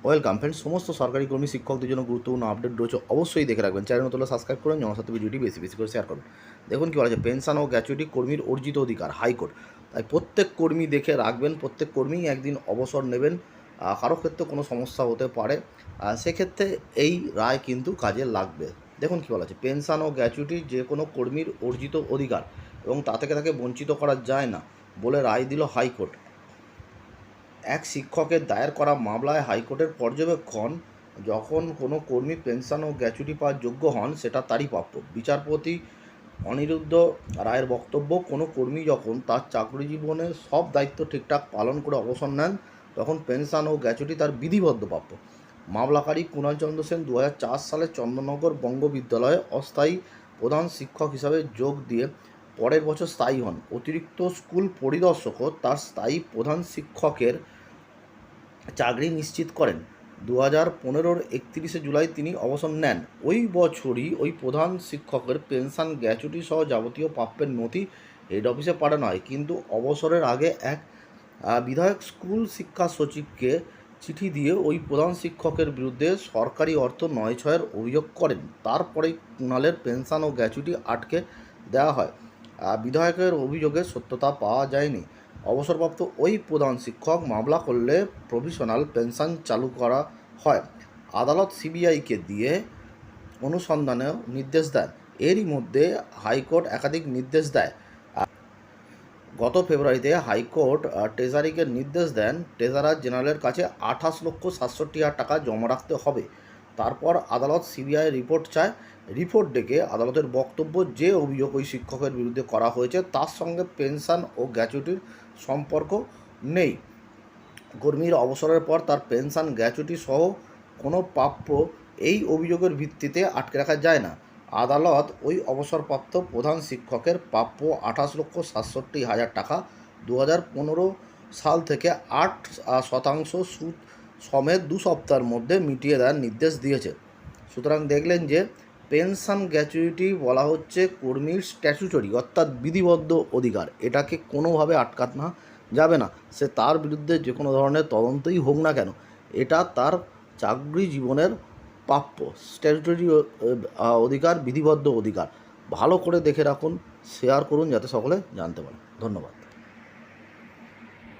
Welcome friends. সমস্ত সরকারি কর্মী শিক্ষকদের জন্য গুরুত্বপূর্ণ আপডেট রয়েছে, অবশ্যই দেখে রাখবেন। চ্যানেল নতুন সাবস্ক্রাইব করুন, আমার সাথে ভিডিওটি বেশি বেশি করে শেয়ার করুন। দেখুন কী বলা আছে, পেনশন ও গ্র্যাচুইটি কর্মীর অর্জিত অধিকার, হাইকোর্ট। তাই প্রত্যেক কর্মী দেখে রাখবেন, প্রত্যেক কর্মী একদিন অবসর নেবেন, কারো ক্ষেত্রে কোনো সমস্যা হতে পারে, সেক্ষেত্রে এই রায় কিন্তু কাজে লাগবে। দেখুন কী বলা আছে, পেনশন ও গ্র্যাচুইটি যে কোনো কর্মীর অর্জিত অধিকার এবং তা থেকে তাকে বঞ্চিত করা যায় না বলে রায় দিল হাইকোর্ট। এক শিক্ষকের দায়ের করা মামলায় হাইকোর্টের পর্যবেক্ষণ, যখন কোনো কর্মী পেনশন ও গ্র্যাচুইটি পাওয়ার যোগ্য হন সেটা তারই প্রাপ্য। বিচারপতি অনিরুদ্ধ রায়ের বক্তব্য, কোনো কর্মী যখন তার চাকরি জীবনে সব দায়িত্ব ঠিকঠাক পালন করে অবসর নেন তখন পেনশন ও গ্র্যাচুইটি তার বিধিবদ্ধ প্রাপ্য। মামলাকারী কুণাল চন্দ্র সেন 2004 সালে চন্দননগর বঙ্গ বিদ্যালয়ে অস্থায়ী প্রধান শিক্ষক হিসাবে যোগ দিয়ে পরের বছর স্থায়ী হন। অতিরিক্ত স্কুল পরিদর্শকও তার স্থায়ী প্রধান শিক্ষকের চাকরি নিশ্চিত করেন। 2015-র 31শে জুলাই তিনি অবসর নেন। ওই বছরই ওই প্রধান শিক্ষকের পেনশন, গ্র্যাচুইটি সহ যাবতীয় প্রাপ্যের নথি হেড অফিসে পাঠানো হয়, কিন্তু অবসরের আগে এক বিধায়ক স্কুল শিক্ষা সচিবকে চিঠি দিয়ে ওই প্রধান শিক্ষকের বিরুদ্ধে সরকারি অর্থ নয়-ছয়ের অভিযোগ করেন। তারপরেই কুণালের পেনশন ও গ্র্যাচুইটি আটকে দেওয়া হয়। বিধায়কের অভিযোগের সত্যতা পাওয়া যায়নি। অবসরপ্রাপ্ত ওই প্রধান শিক্ষক মামলা করলে প্রভিশনাল পেনশন চালু করা হয়। আদালত সিবিআইকে দিয়ে অনুসন্ধানেও নির্দেশ দেন। এরই মধ্যে হাইকোর্ট একাধিক নির্দেশ দেয়। গত ফেব্রুয়ারিতে হাইকোর্ট ট্রেজারিকে নির্দেশ দেন ট্রেজারার জেনারেলের কাছে 28,67,000 টাকা জমা রাখতে হবে। তারপর আদালত সিবিআই রিপোর্ট চায়। রিপোর্ট ডেকে আদালতের বক্তব্য, যে অভিযোগ ওই শিক্ষকের বিরুদ্ধে করা হয়েছে তার সঙ্গে পেনশন ও গ্র্যাচুইটির সম্পর্ক নেই। কর্মীর অবসরের পর তার পেনশন, গ্র্যাচুইটি সহ কোনো প্রাপ্য এই অভিযোগের ভিত্তিতে আটকে রাখা যায় না। আদালত ওই অবসরপ্রাপ্ত প্রধান শিক্ষকের প্রাপ্য 28,67,000 টাকা 2015 সাল থেকে 8% সুদ সমেত 2 সপ্তাহের মধ্যে মিটিয়ে দেওয়ার নির্দেশ দিয়েছে। সুতরাং দেখলেন যে পেনশন, গ্র্যাচুইটি বলা হচ্ছে কর্মীর স্ট্যাচুটরি অর্থাৎ বিধিবদ্ধ অধিকার, এটাকে কোনোভাবে আটকানো যাবে না। সে তার বিরুদ্ধে যে কোনো ধরনের তদন্তই হোক না কেন, এটা তার চাকরি জীবনের প্রাপ্য, স্ট্যাচুটরি অধিকার, বিধিবদ্ধ অধিকার। ভালো করে দেখে রাখুন, শেয়ার করুন যাতে সকলে জানতে পারে। ধন্যবাদ।